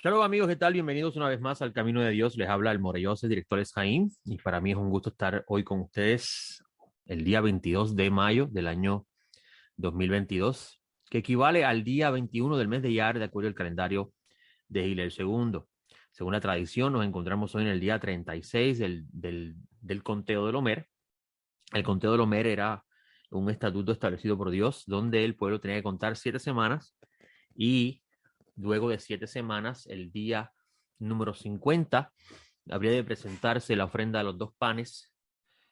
Shalom amigos, ¿qué tal? Bienvenidos una vez más al Camino de Dios. Les habla el Morelloso, director Jaime, y para mí es un gusto estar hoy con ustedes el día 22 de mayo del año 2022, que equivale al día 21 del mes de Iyar, de acuerdo al calendario de Hillel II. Según la tradición, nos encontramos hoy en el día 36 del conteo del Omer. El conteo del Omer era un estatuto establecido por Dios, donde el pueblo tenía que contar 7 semanas y luego de 7 semanas, el día número 50, habría de presentarse la ofrenda de los dos panes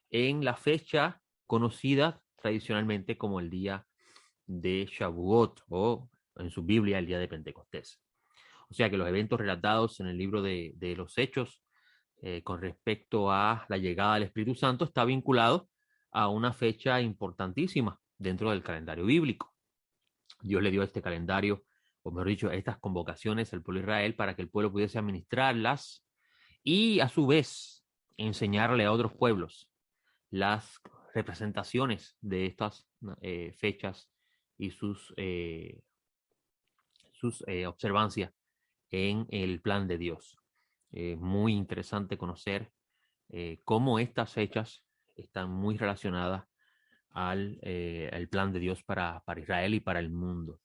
en la fecha conocida tradicionalmente como el día de Shavuot o en su Biblia el día de Pentecostés. O sea que los eventos relatados en el libro de los Hechos con respecto a la llegada del Espíritu Santo está vinculado a una fecha importantísima dentro del calendario bíblico. Dios le dio este calendario, o mejor dicho, estas convocaciones al pueblo de Israel para que el pueblo pudiese administrarlas y a su vez enseñarle a otros pueblos las representaciones de estas fechas y sus observancias en el plan de Dios. Muy interesante conocer cómo estas fechas están muy relacionadas al plan de Dios para Israel y para el mundo.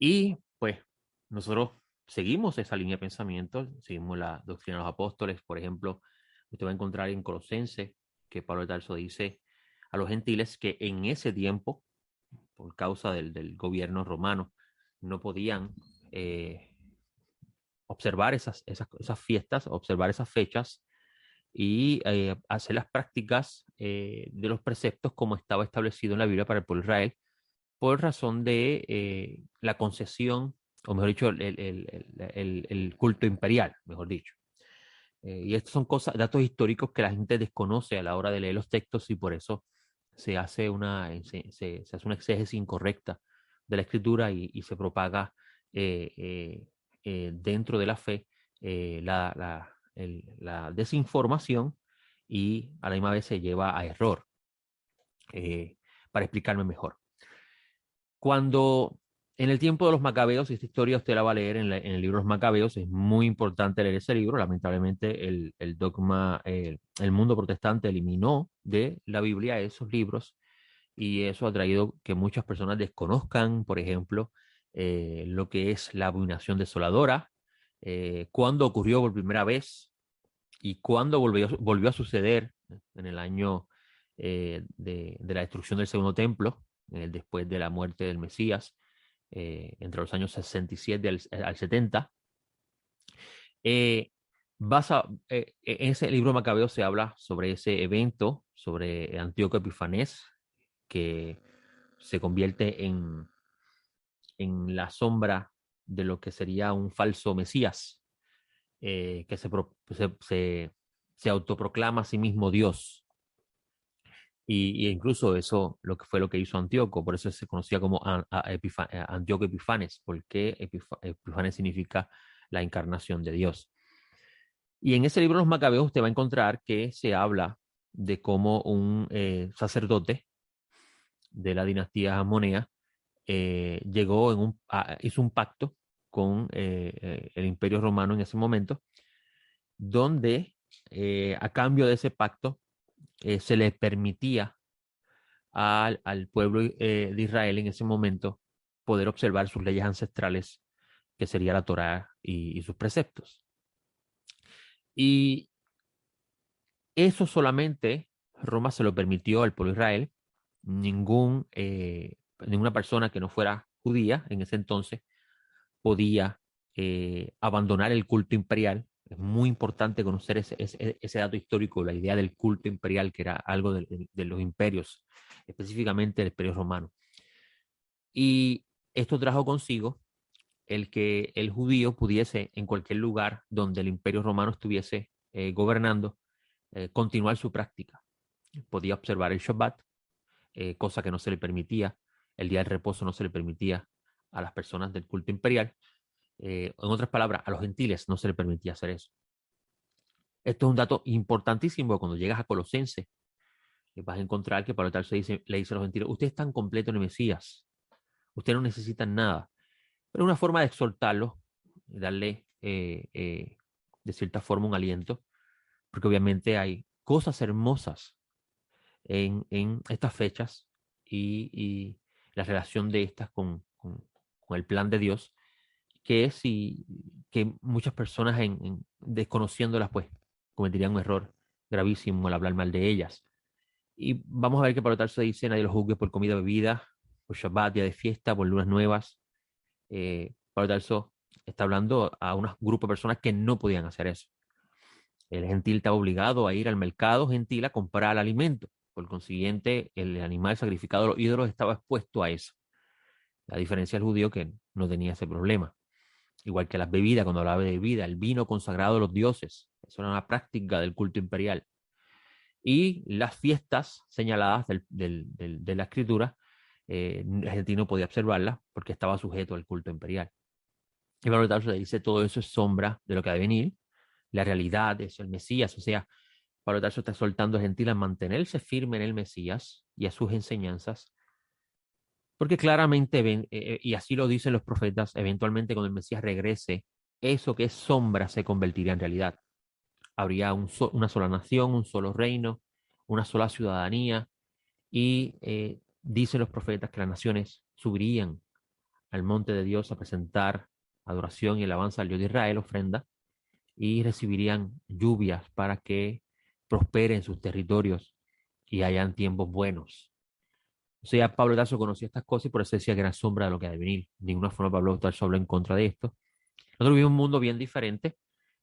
Y pues nosotros seguimos esa línea de pensamiento, seguimos la doctrina de los apóstoles. Por ejemplo, usted va a encontrar en Colosenses que Pablo de Tarso dice a los gentiles que en ese tiempo, por causa del gobierno romano, no podían observar esas fiestas, observar esas fechas y hacer las prácticas de los preceptos como estaba establecido en la Biblia para el pueblo de Israel, por razón de la concesión, o mejor dicho, el culto imperial, mejor dicho. Y estos son cosas, datos históricos que la gente desconoce a la hora de leer los textos y por eso se hace una exégesis incorrecta de la escritura y se propaga eh, eh, dentro de la fe la desinformación y a la misma vez se lleva a error. Para explicarme mejor. Cuando en el tiempo de los macabeos, y esta historia usted la va a leer en el libro de los macabeos, es muy importante leer ese libro. Lamentablemente, el dogma, el mundo protestante eliminó de la Biblia esos libros y eso ha traído que muchas personas desconozcan, por ejemplo, lo que es la abominación desoladora, cuándo ocurrió por primera vez y cuándo volvió a suceder en el año de la destrucción del segundo templo, después de la muerte del Mesías, entre los años 67 al 70. Eh, en ese libro Macabeo se habla sobre ese evento, sobre Antíoco Epifanés, que se convierte en la sombra de lo que sería un falso Mesías, que se autoproclama a sí mismo Dios. Y incluso eso fue lo que hizo Antíoco, por eso se conocía como Antíoco Epifanes, porque Epifanes significa la encarnación de Dios. Y en ese libro de los Macabeos usted va a encontrar que se habla de cómo un sacerdote de la dinastía Amonea hizo un pacto con el Imperio Romano en ese momento, donde a cambio de ese pacto se le permitía al pueblo de Israel en ese momento poder observar sus leyes ancestrales, que sería la Torá y sus preceptos. Y eso solamente Roma se lo permitió al pueblo de Israel. Ninguna persona que no fuera judía en ese entonces podía abandonar el culto imperial. Es muy importante conocer ese dato histórico, la idea del culto imperial, que era algo de los imperios, específicamente el imperio romano. Y esto trajo consigo el que el judío pudiese, en cualquier lugar donde el imperio romano estuviese gobernando, continuar su práctica. Podía observar el Shabbat, cosa que no se le permitía, el día del reposo no se le permitía a las personas del culto imperial. En otras palabras, a los gentiles no se le permitía hacer eso. Esto es un dato importantísimo. Cuando llegas a Colosenses, vas a encontrar que Pablo tal le dice a los gentiles: ustedes están completos en el Mesías, ustedes no necesitan nada. Pero es una forma de exhortarlos darle de cierta forma un aliento, porque obviamente hay cosas hermosas en estas fechas y la relación de estas con el plan de Dios, que es que muchas personas desconociéndolas, pues cometerían un error gravísimo al hablar mal de ellas. Y vamos a ver que Pablo Tarso dice, nadie lo juzgue por comida o bebida, por Shabbat, día de fiesta, por lunas nuevas. Pablo Tarso está hablando a un grupo de personas que no podían hacer eso. El gentil estaba obligado a ir al mercado gentil a comprar alimento. Por consiguiente, el animal sacrificado a los ídolos estaba expuesto a eso. A diferencia del judío que no tenía ese problema. Igual que las bebidas, cuando hablaba de bebida, el vino consagrado a los dioses. Eso era una práctica del culto imperial. Y las fiestas señaladas de la escritura, el gentil no podía observarlas porque estaba sujeto al culto imperial. Y por lo tanto se dice, todo eso es sombra de lo que ha de venir. La realidad es el Mesías. O sea, Pablo Tarso está soltando al gentil a mantenerse firme en el Mesías y a sus enseñanzas, porque claramente, y así lo dicen los profetas, eventualmente cuando el Mesías regrese, eso que es sombra se convertiría en realidad. Habría una sola nación, un solo reino, una sola ciudadanía, y dicen los profetas que las naciones subirían al monte de Dios a presentar adoración y alabanza al Dios de Israel, ofrenda, y recibirían lluvias para que prosperen sus territorios y hayan tiempos buenos. O sea, Pablo Tarso conocía estas cosas y por eso decía que era sombra de lo que ha de venir. De ninguna forma Pablo Tarso habló en contra de esto. Nosotros vivimos un mundo bien diferente,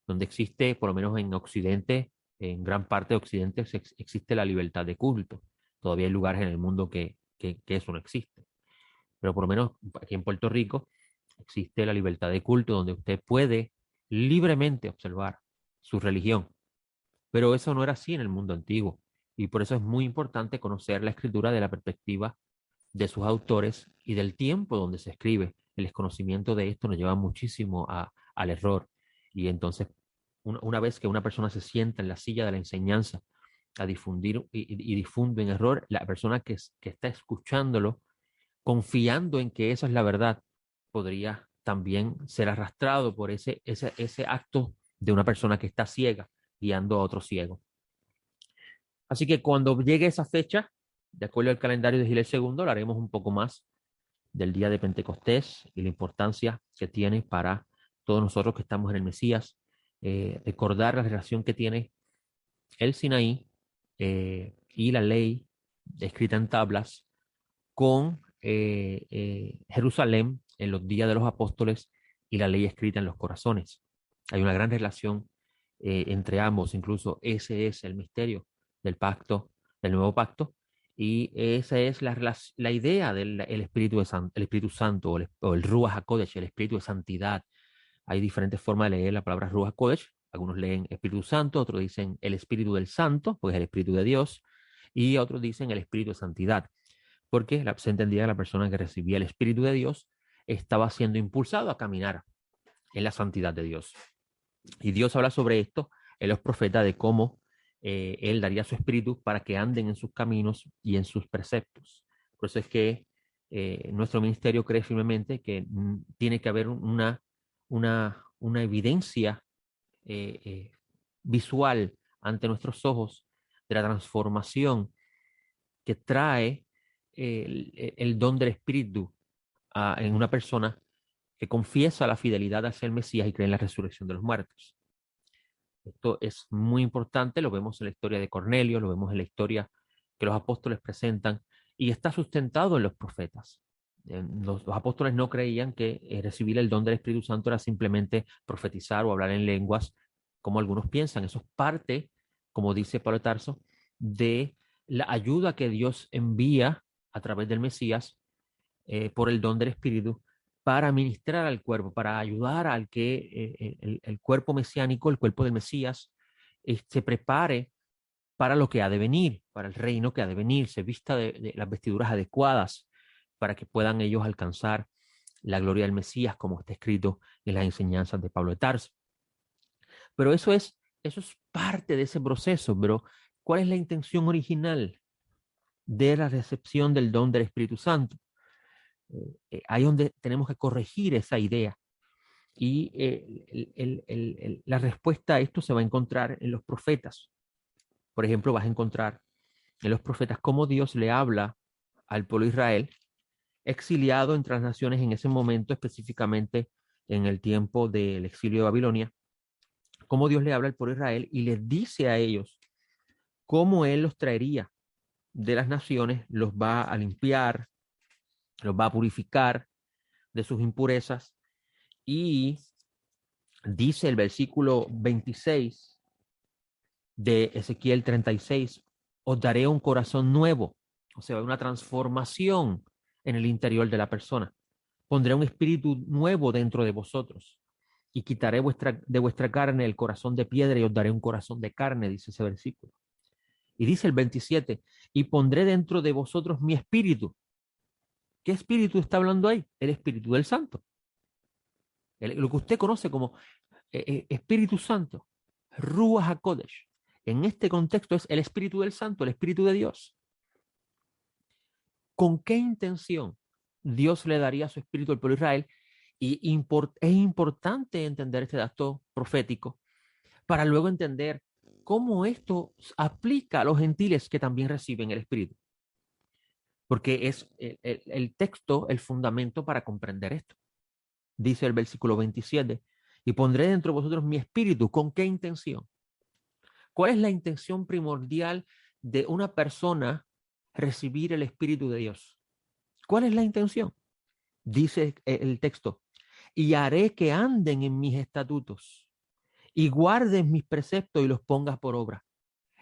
donde existe, por lo menos en Occidente, en gran parte de Occidente, existe la libertad de culto. Todavía hay lugares en el mundo que eso no existe. Pero por lo menos aquí en Puerto Rico existe la libertad de culto, donde usted puede libremente observar su religión. Pero eso no era así en el mundo antiguo. Y por eso es muy importante conocer la escritura de la perspectiva de sus autores y del tiempo donde se escribe. El desconocimiento de esto nos lleva muchísimo al error. Y entonces, una vez que una persona se sienta en la silla de la enseñanza a difundir y difunde en error, la persona que está escuchándolo, confiando en que esa es la verdad, podría también ser arrastrado por ese acto de una persona que está ciega guiando a otro ciego. Así que cuando llegue esa fecha, de acuerdo al calendario de Gil II, hablaremos un poco más del día de Pentecostés y la importancia que tiene para todos nosotros que estamos en el Mesías, recordar la relación que tiene el Sinaí y la ley escrita en tablas con Jerusalén en los días de los apóstoles y la ley escrita en los corazones. Hay una gran relación entre ambos, incluso ese es el misterio del pacto, del nuevo pacto, y esa es la idea del el Espíritu Santo o el Ruach HaKodesh, el Espíritu de Santidad. Hay diferentes formas de leer la palabra Ruach HaKodesh. Algunos leen Espíritu Santo, otros dicen el Espíritu del Santo, pues es el Espíritu de Dios, y otros dicen el Espíritu de Santidad, porque se entendía que la persona que recibía el Espíritu de Dios estaba siendo impulsado a caminar en la santidad de Dios. Y Dios habla sobre esto en los profetas de cómo Él daría su espíritu para que anden en sus caminos y en sus preceptos. Por eso es que nuestro ministerio cree firmemente que tiene que haber una evidencia eh, eh, visual ante nuestros ojos de la transformación que trae el don del Espíritu en una persona que confiesa la fidelidad hacia el Mesías y cree en la resurrección de los muertos. Esto es muy importante, lo vemos en la historia de Cornelio, lo vemos en la historia que los apóstoles presentan y está sustentado en los profetas. Los apóstoles no creían que recibir el don del Espíritu Santo era simplemente profetizar o hablar en lenguas, como algunos piensan. Eso es parte, como dice Pablo de Tarso, de la ayuda que Dios envía a través del Mesías por el don del Espíritu para ministrar al cuerpo, para ayudar al que el cuerpo mesiánico, el cuerpo del Mesías, se prepare para lo que ha de venir, para el reino que ha de venir, se vista de las vestiduras adecuadas para que puedan ellos alcanzar la gloria del Mesías, como está escrito en las enseñanzas de Pablo de Tarso. Pero eso es parte de ese proceso, pero ¿cuál es la intención original de la recepción del don del Espíritu Santo? Ahí es donde tenemos que corregir esa idea. Y la respuesta a esto se va a encontrar en los profetas. Por ejemplo, vas a encontrar en los profetas cómo Dios le habla al pueblo de Israel, exiliado entre las naciones en ese momento, específicamente en el tiempo del exilio de Babilonia, cómo Dios le habla al pueblo de Israel y les dice a ellos cómo Él los traería de las naciones, los va a limpiar, los va a purificar de sus impurezas. Y dice el versículo 26 de Ezequiel 36, os daré un corazón nuevo, o sea, una transformación en el interior de la persona. Pondré un espíritu nuevo dentro de vosotros y quitaré de vuestra carne el corazón de piedra y os daré un corazón de carne, dice ese versículo. Y dice el 27, y pondré dentro de vosotros mi espíritu. ¿Qué espíritu está hablando ahí? El Espíritu del Santo. Lo que usted conoce como Espíritu Santo, Ruach HaKodesh. En este contexto es el Espíritu del Santo, el Espíritu de Dios. ¿Con qué intención Dios le daría su Espíritu al pueblo de Israel? Y es importante entender este dato profético para luego entender cómo esto aplica a los gentiles que también reciben el Espíritu. Porque es el texto, el fundamento para comprender esto. Dice el versículo 27, y pondré dentro de vosotros mi espíritu. ¿Con qué intención? ¿Cuál es la intención primordial de una persona recibir el Espíritu de Dios? ¿Cuál es la intención? Dice el texto, y haré que anden en mis estatutos y guarden mis preceptos y los pongas por obra.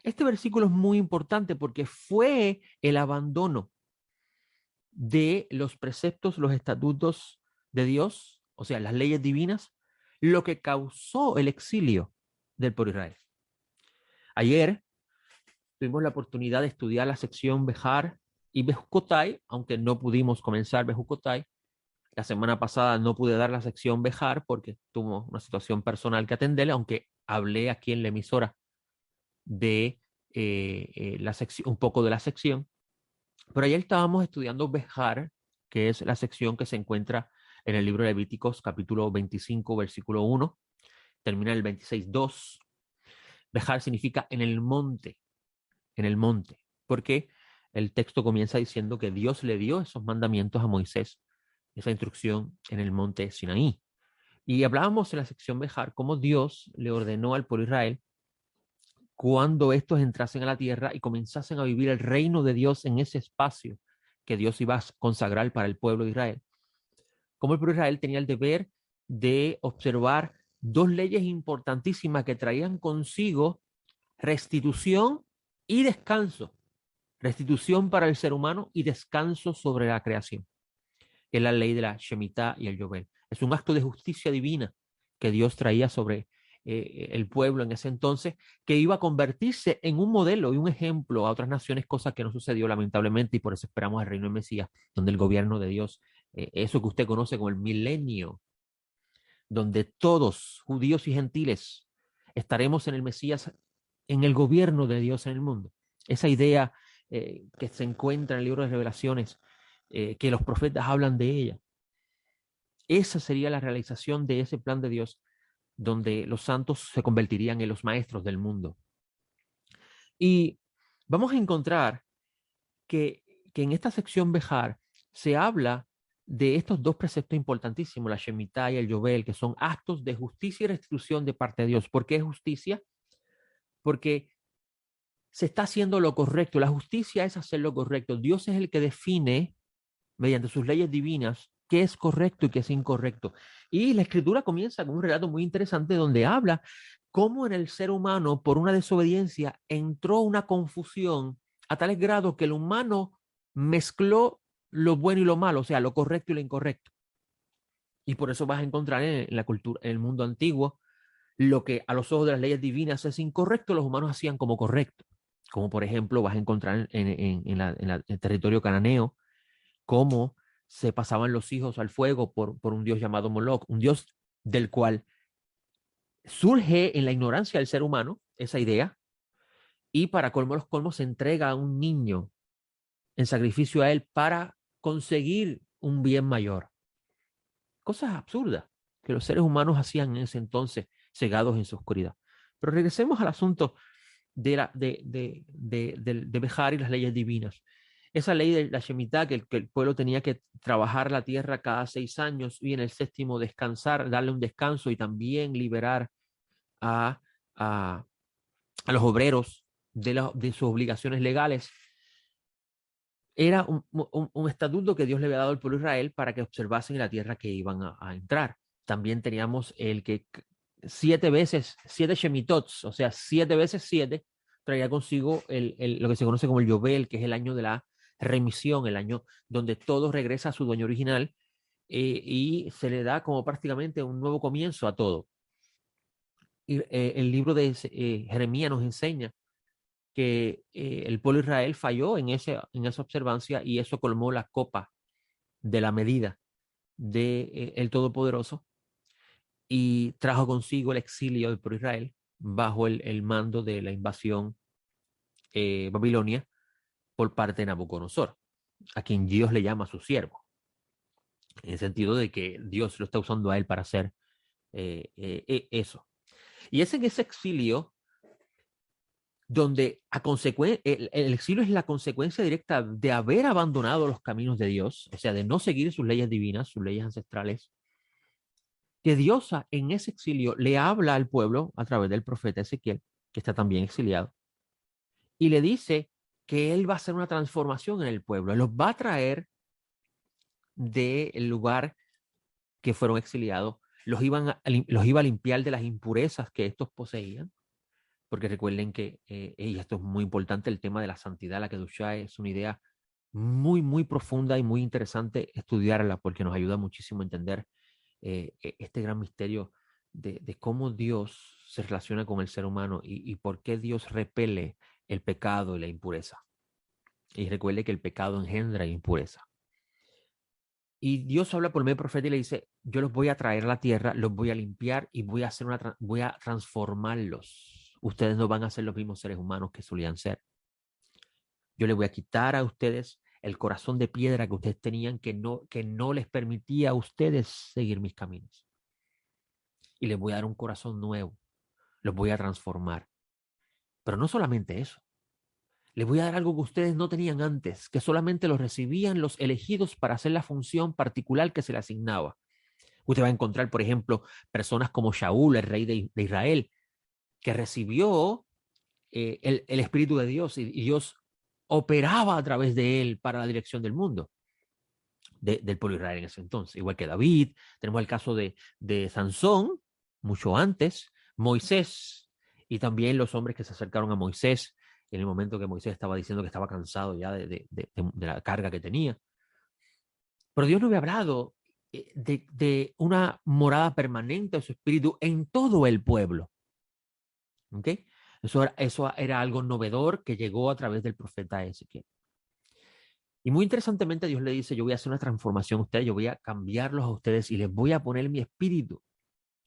Este versículo es muy importante porque fue el abandono de los preceptos, los estatutos de Dios, o sea, las leyes divinas, lo que causó el exilio del pueblo de Israel. Ayer tuvimos la oportunidad de estudiar la sección Bejar y Bejucotai, aunque no pudimos comenzar Bejucotai. La semana pasada no pude dar la sección Bejar porque tuvo una situación personal que atender, aunque hablé aquí en la emisora de la sección, un poco de la sección. Pero ayer estábamos estudiando Bejar, que es la sección que se encuentra en el libro de Levíticos, capítulo 25, versículo 1, termina el 26:2. Bejar significa en el monte, porque el texto comienza diciendo que Dios le dio esos mandamientos a Moisés, esa instrucción en el monte Sinaí. Y hablábamos en la sección Bejar cómo Dios le ordenó al pueblo de Israel cuando estos entrasen a la tierra y comenzasen a vivir el reino de Dios en ese espacio que Dios iba a consagrar para el pueblo de Israel. Como el pueblo de Israel tenía el deber de observar dos leyes importantísimas que traían consigo restitución y descanso. Restitución para el ser humano y descanso sobre la creación. Es la ley de la Shemitah y el Yobel. Es un acto de justicia divina que Dios traía sobre el pueblo en ese entonces, que iba a convertirse en un modelo y un ejemplo a otras naciones, cosa que no sucedió lamentablemente, y por eso esperamos el reino del Mesías, donde el gobierno de Dios, eso que usted conoce como el milenio, donde todos, judíos y gentiles, estaremos en el Mesías, en el gobierno de Dios en el mundo. Esa idea que se encuentra en el libro de Revelaciones, que los profetas hablan de ella. Esa sería la realización de ese plan de Dios, donde los santos se convertirían en los maestros del mundo. Y vamos a encontrar que en esta sección Bejar se habla de estos dos preceptos importantísimos, la Shemitah y el Yobel, que son actos de justicia y restitución de parte de Dios. ¿Por qué justicia? Porque se está haciendo lo correcto. La justicia es hacer lo correcto. Dios es el que define, mediante sus leyes divinas, qué es correcto y qué es incorrecto. Y la escritura comienza con un relato muy interesante donde habla cómo en el ser humano, por una desobediencia, entró una confusión a tales grados que el humano mezcló lo bueno y lo malo, o sea, lo correcto y lo incorrecto. Y por eso vas a encontrar en la cultura, en el mundo antiguo, lo que a los ojos de las leyes divinas es incorrecto, los humanos hacían como correcto. Como por ejemplo vas a encontrar en el territorio cananeo, cómo se pasaban los hijos al fuego por un dios llamado Moloch, un dios del cual surge en la ignorancia del ser humano esa idea, y para colmo los colmos se entrega a un niño en sacrificio a él para conseguir un bien mayor. Cosas absurdas. que los seres humanos hacían en ese entonces, cegados en su oscuridad. Pero regresemos al asunto de Bejar y las leyes divinas. Esa ley de la Shemitah, que el pueblo tenía que trabajar la tierra cada 6 años y en el séptimo descansar, darle un descanso y también liberar a, a, a los obreros de sus obligaciones legales, era un estatuto que Dios le había dado al pueblo de Israel para que observasen la tierra que iban a entrar. También teníamos el que 7 veces, 7 Shemitots, o sea, 7 veces 7, traía consigo lo que se conoce como el Yobel, que es el año de la remisión, el año donde todo regresa a su dueño original, y se le da como prácticamente un nuevo comienzo a todo. Y el libro de Jeremías nos enseña que el pueblo de Israel falló en esa observancia y eso colmó la copa de la medida de el Todopoderoso y trajo consigo el exilio del pueblo de Israel bajo el mando de la invasión babilonia por parte de Nabucodonosor, a quien Dios le llama su siervo, en el sentido de que Dios lo está usando a él para hacer eso. Y es en ese exilio donde el exilio es la consecuencia directa de haber abandonado los caminos de Dios, o sea, de no seguir sus leyes divinas, sus leyes ancestrales, que Dios en ese exilio le habla al pueblo a través del profeta Ezequiel, que está también exiliado, y le dice que él va a hacer una transformación en el pueblo, él los va a traer del lugar que fueron exiliados, los iba a limpiar de las impurezas que estos poseían, porque recuerden que, y esto es muy importante, el tema de la santidad, la Kedushá, es una idea muy, muy profunda y muy interesante estudiarla, porque nos ayuda muchísimo a entender este gran misterio de cómo Dios se relaciona con el ser humano y por qué Dios repele el pecado y la impureza. Y recuerde que el pecado engendra impureza. Y Dios habla por medio del profeta y le dice, yo los voy a traer a la tierra, los voy a limpiar y voy a transformarlos. Ustedes no van a ser los mismos seres humanos que solían ser. Yo les voy a quitar a ustedes el corazón de piedra que ustedes tenían que no les permitía a ustedes seguir mis caminos. Y les voy a dar un corazón nuevo. Los voy a transformar. Pero no solamente eso. Les voy a dar algo que ustedes no tenían antes, que solamente los recibían los elegidos para hacer la función particular que se le asignaba. Usted va a encontrar, por ejemplo, personas como Shaul, el rey de Israel, que recibió el Espíritu de Dios y Dios operaba a través de él para la dirección del mundo, del pueblo de Israel en ese entonces. Igual que David, tenemos el caso de Sansón, mucho antes, Moisés, y también los hombres que se acercaron a Moisés en el momento que Moisés estaba diciendo que estaba cansado ya de la carga que tenía. Pero Dios no había hablado de una morada permanente de su espíritu en todo el pueblo. ¿Ok? Eso era algo novedor que llegó a través del profeta Ezequiel. Y muy interesantemente Dios le dice, yo voy a hacer una transformación a ustedes, yo voy a cambiarlos a ustedes y les voy a poner mi espíritu.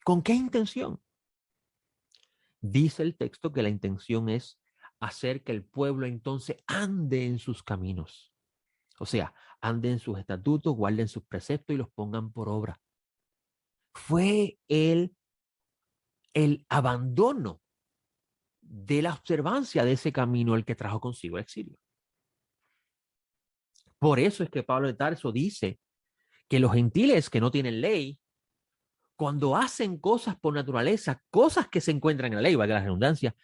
¿Con qué intención? Dice el texto que la intención es hacer que el pueblo entonces ande en sus caminos. O sea, ande en sus estatutos, guarden sus preceptos y los pongan por obra. Fue el abandono de la observancia de ese camino el que trajo consigo el exilio. Por eso es que Pablo de Tarso dice que los gentiles que no tienen ley, cuando hacen cosas por naturaleza, cosas que se encuentran en la ley, valga la redundancia,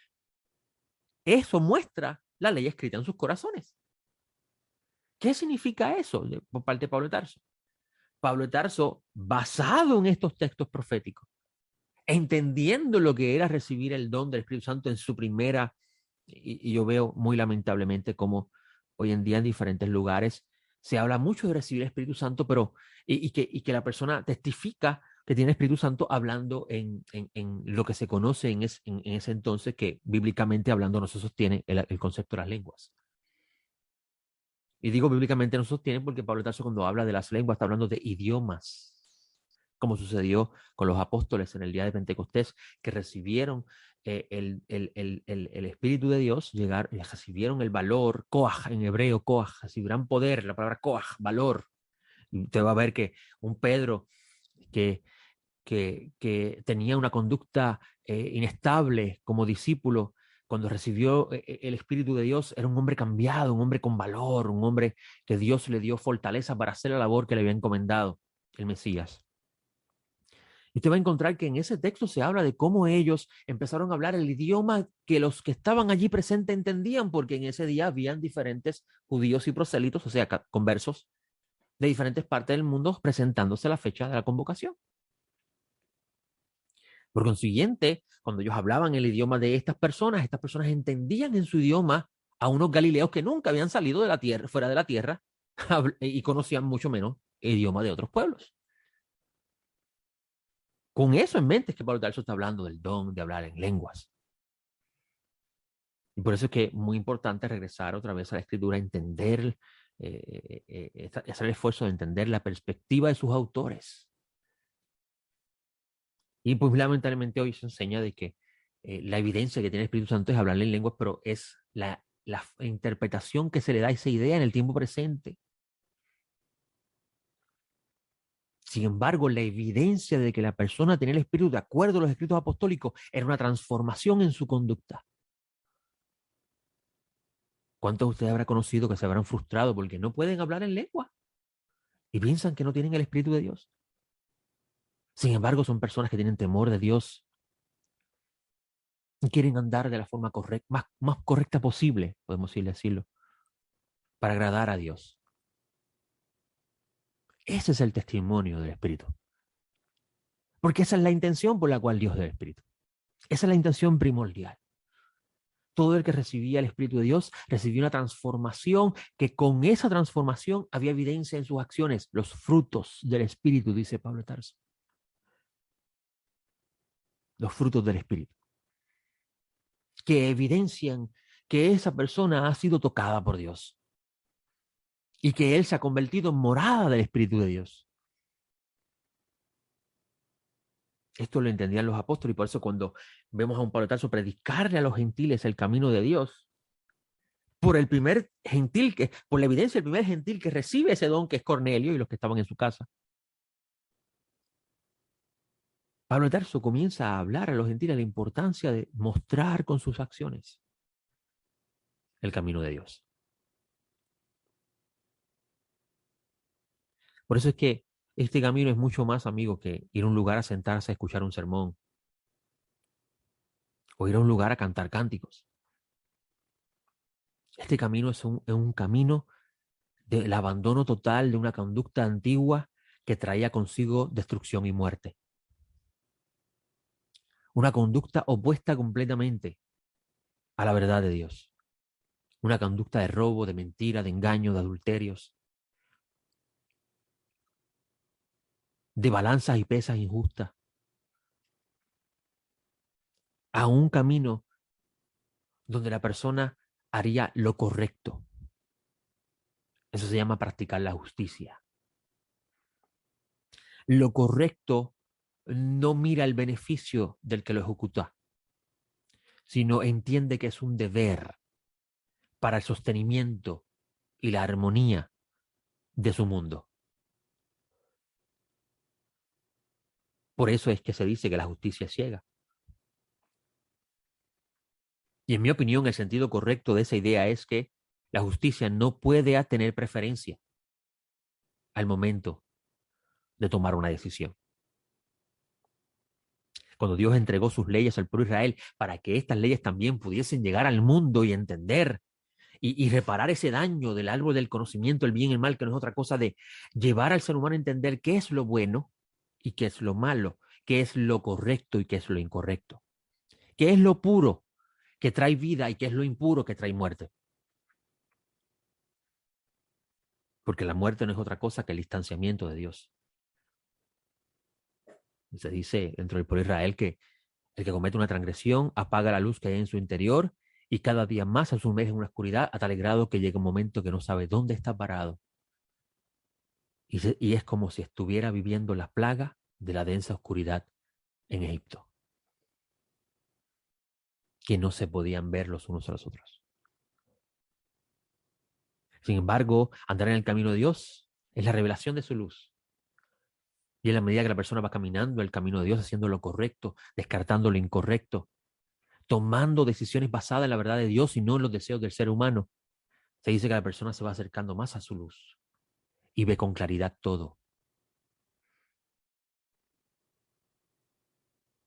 eso muestra la ley escrita en sus corazones. ¿Qué significa eso por parte de Pablo de Tarso? Pablo de Tarso, basado en estos textos proféticos, entendiendo lo que era recibir el don del Espíritu Santo en su primera, y yo veo muy lamentablemente como hoy en día en diferentes lugares se habla mucho de recibir el Espíritu Santo, pero que la persona testifica que tiene el Espíritu Santo hablando en lo que se conoce en ese entonces, que bíblicamente hablando no se sostiene el concepto de las lenguas. Y digo bíblicamente no se sostiene porque Pablo Tarso cuando habla de las lenguas está hablando de idiomas, como sucedió con los apóstoles en el día de Pentecostés, que recibieron el Espíritu de Dios, recibieron el valor, koach en hebreo, koach, recibirán poder, la palabra koach, valor. Y usted va a ver que un Pedro que que tenía una conducta inestable como discípulo, cuando recibió el Espíritu de Dios, era un hombre cambiado, un hombre con valor, un hombre que Dios le dio fortaleza para hacer la labor que le había encomendado el Mesías. Y usted va a encontrar que en ese texto se habla de cómo ellos empezaron a hablar el idioma que los que estaban allí presentes entendían, porque en ese día habían diferentes judíos y prosélitos, o sea, conversos de diferentes partes del mundo presentándose a la fecha de la convocación. Por consiguiente, cuando ellos hablaban el idioma de estas personas entendían en su idioma a unos galileos que nunca habían salido de la tierra, fuera de la tierra, y conocían mucho menos el idioma de otros pueblos. Con eso en mente es que Pablo Tarso está hablando del don de hablar en lenguas. Y por eso es que es muy importante regresar otra vez a la escritura, entender, hacer el esfuerzo de entender la perspectiva de sus autores. Y pues lamentablemente hoy se enseña de que la evidencia que tiene el Espíritu Santo es hablarle en lenguas, pero es la interpretación que se le da a esa idea en el tiempo presente. Sin embargo, la evidencia de que la persona tenía el Espíritu de acuerdo a los escritos apostólicos era una transformación en su conducta. ¿Cuántos de ustedes habrán conocido que se habrán frustrado porque no pueden hablar en lengua y piensan que no tienen el Espíritu de Dios? Sin embargo, son personas que tienen temor de Dios y quieren andar de la forma correcta, más correcta posible, podemos decirlo, para agradar a Dios. Ese es el testimonio del Espíritu. Porque esa es la intención por la cual Dios da el Espíritu. Esa es la intención primordial. Todo el que recibía el Espíritu de Dios recibía una transformación que con esa transformación había evidencia en sus acciones, los frutos del Espíritu, dice Pablo Tarso. Los frutos del Espíritu, que evidencian que esa persona ha sido tocada por Dios y que él se ha convertido en morada del Espíritu de Dios. Esto lo entendían los apóstoles y por eso cuando vemos a un Pablo Tarso predicarle a los gentiles el camino de Dios, por el primer gentil, por la evidencia del primer gentil que recibe ese don que es Cornelio y los que estaban en su casa, Pablo Tarso comienza a hablar a los gentiles la importancia de mostrar con sus acciones el camino de Dios. Por eso es que este camino es mucho más, amigo, que ir a un lugar a sentarse a escuchar un sermón o ir a un lugar a cantar cánticos. Este camino es un camino del abandono total de una conducta antigua que traía consigo destrucción y muerte. Una conducta opuesta completamente a la verdad de Dios. Una conducta de robo, de mentira, de engaño, de adulterios, de balanzas y pesas injustas. A un camino donde la persona haría lo correcto. Eso se llama practicar la justicia. Lo correcto no mira el beneficio del que lo ejecuta, sino entiende que es un deber para el sostenimiento y la armonía de su mundo. Por eso es que se dice que la justicia es ciega. Y en mi opinión, el sentido correcto de esa idea es que la justicia no puede tener preferencia al momento de tomar una decisión. Cuando Dios entregó sus leyes al pueblo de Israel para que estas leyes también pudiesen llegar al mundo y entender y reparar ese daño del árbol del conocimiento, el bien y el mal, que no es otra cosa de llevar al ser humano a entender qué es lo bueno y qué es lo malo, qué es lo correcto y qué es lo incorrecto, qué es lo puro que trae vida y qué es lo impuro que trae muerte. Porque la muerte no es otra cosa que el distanciamiento de Dios. Se dice dentro del pueblo de Israel que el que comete una transgresión apaga la luz que hay en su interior y cada día más se sumerge en una oscuridad a tal grado que llega un momento que no sabe dónde está parado. Y es como si estuviera viviendo la plaga de la densa oscuridad en Egipto, que no se podían ver los unos a los otros. Sin embargo, andar en el camino de Dios es la revelación de su luz. Y en la medida que la persona va caminando el camino de Dios, haciendo lo correcto, descartando lo incorrecto, tomando decisiones basadas en la verdad de Dios y no en los deseos del ser humano, se dice que la persona se va acercando más a su luz y ve con claridad todo.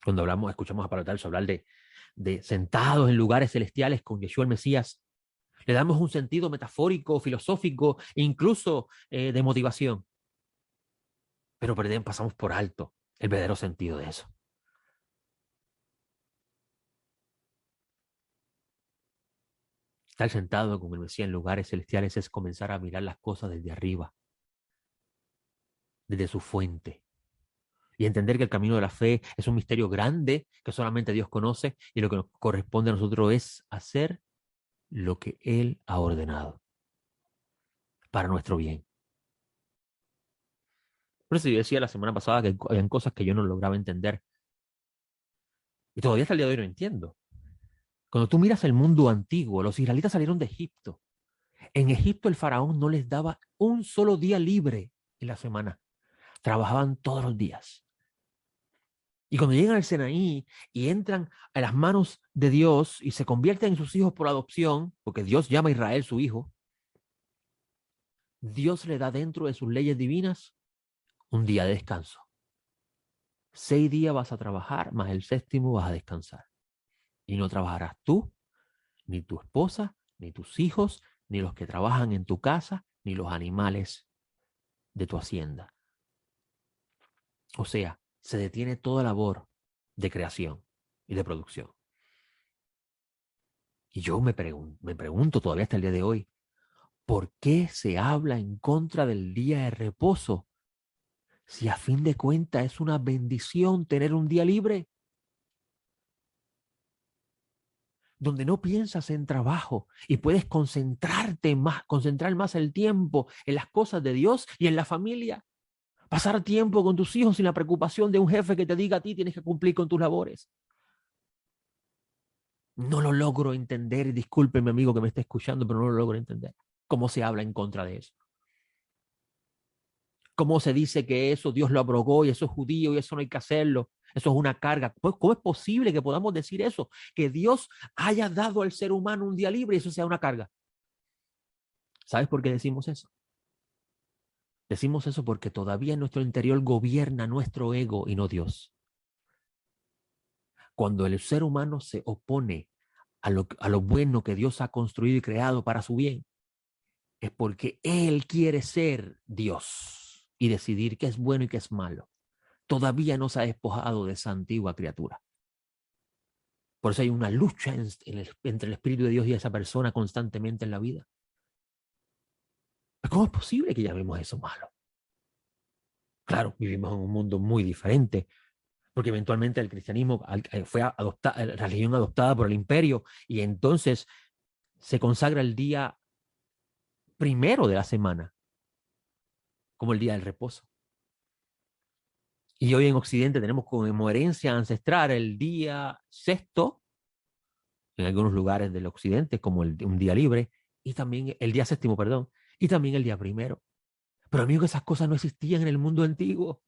Cuando escuchamos a Pablo Tarso hablar de sentados en lugares celestiales con Yeshua el Mesías, le damos un sentido metafórico, filosófico, incluso de motivación. Pero pasamos por alto el verdadero sentido de eso. Estar sentado con el Mesías en lugares celestiales es comenzar a mirar las cosas desde arriba, desde su fuente, y entender que el camino de la fe es un misterio grande que solamente Dios conoce y lo que nos corresponde a nosotros es hacer lo que Él ha ordenado para nuestro bien. Por eso yo decía la semana pasada que habían cosas que yo no lograba entender y todavía hasta el día de hoy no entiendo. Cuando tú miras el mundo antiguo, los israelitas salieron de Egipto. En Egipto el faraón no les daba un solo día libre en la semana. Trabajaban todos los días. Y cuando llegan al Sinaí y entran a las manos de Dios y se convierten en sus hijos por adopción, porque Dios llama a Israel su hijo, Dios le da dentro de sus leyes divinas un día de descanso. 6 días vas a trabajar, más el séptimo vas a descansar. Y no trabajarás tú, ni tu esposa, ni tus hijos, ni los que trabajan en tu casa, ni los animales de tu hacienda. O sea, se detiene toda labor de creación y de producción. Y yo me pregunto todavía hasta el día de hoy, ¿por qué se habla en contra del día de reposo? Si a fin de cuentas es una bendición tener un día libre, donde no piensas en trabajo y puedes concentrar más el tiempo en las cosas de Dios y en la familia. Pasar tiempo con tus hijos sin la preocupación de un jefe que te diga a ti tienes que cumplir con tus labores. No lo logro entender, y disculpe mi amigo que me está escuchando, pero no lo logro entender. ¿Cómo se habla en contra de eso? ¿Cómo se dice que eso Dios lo abrogó y eso es judío y eso no hay que hacerlo? Eso es una carga. Pues, ¿cómo es posible que podamos decir eso? Que Dios haya dado al ser humano un día libre y eso sea una carga. ¿Sabes por qué decimos eso? Decimos eso porque todavía en nuestro interior gobierna nuestro ego y no Dios. Cuando el ser humano se opone a lo bueno que Dios ha construido y creado para su bien, es porque Él quiere ser Dios y decidir qué es bueno y qué es malo. Todavía no se ha despojado de esa antigua criatura. Por eso hay una lucha entre el Espíritu de Dios y esa persona constantemente en la vida. ¿Cómo es posible que llamemos eso malo? Claro, vivimos en un mundo muy diferente, porque eventualmente el cristianismo fue religión adoptada por el imperio y entonces se consagra el día primero de la semana como el día del reposo. Y hoy en Occidente tenemos como herencia ancestral el día sexto, en algunos lugares del Occidente, como un día libre, y también el día séptimo, perdón, y también el día primero. Pero amigo, esas cosas no existían en el mundo antiguo.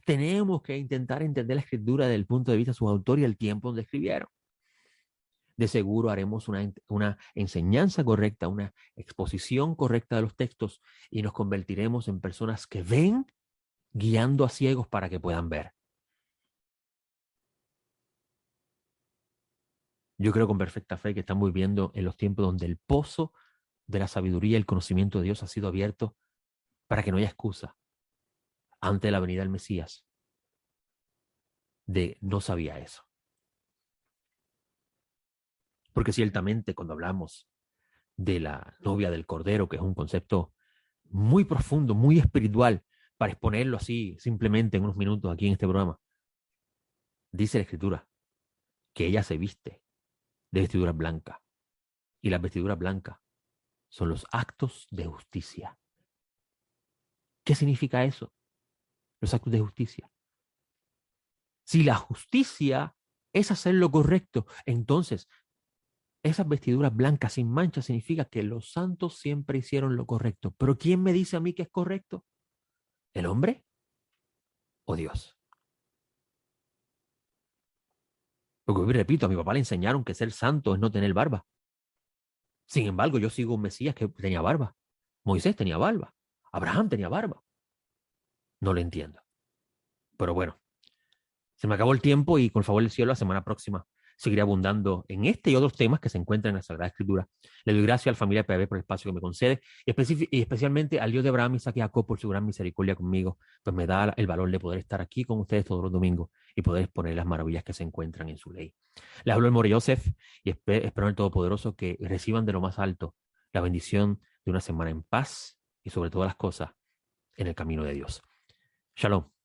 Tenemos que intentar entender la escritura desde el punto de vista de sus autores y el tiempo donde escribieron. De seguro haremos una enseñanza correcta, una exposición correcta de los textos y nos convertiremos en personas que ven guiando a ciegos para que puedan ver. Yo creo con perfecta fe que estamos viviendo en los tiempos donde el pozo de la sabiduría y el conocimiento de Dios ha sido abierto para que no haya excusa ante la venida del Mesías de no sabía eso. Porque ciertamente cuando hablamos de la novia del Cordero, que es un concepto muy profundo, muy espiritual, para exponerlo así simplemente en unos minutos aquí en este programa, dice la Escritura que ella se viste de vestidura blanca y las vestiduras blancas son los actos de justicia. ¿Qué significa eso? Los actos de justicia. Si la justicia es hacer lo correcto, entonces esas vestiduras blancas sin mancha significa que los santos siempre hicieron lo correcto. Pero ¿quién me dice a mí que es correcto? ¿El hombre o Dios? Porque, repito, a mi papá le enseñaron que ser santo es no tener barba. Sin embargo, yo sigo un Mesías que tenía barba. Moisés tenía barba. Abraham tenía barba. No lo entiendo. Pero bueno, se me acabó el tiempo y con el favor del cielo, la semana próxima seguiré abundando en este y otros temas que se encuentran en la Sagrada Escritura. Le doy gracias a la familia PB por el espacio que me concede y especialmente al Dios de Abraham, Isaac y Jacob por su gran misericordia conmigo, pues me da el valor de poder estar aquí con ustedes todos los domingos y poder exponer las maravillas que se encuentran en su ley. Les hablo el More Joseph y espero en el Todopoderoso que reciban de lo más alto la bendición de una semana en paz y sobre todas las cosas en el camino de Dios. Shalom.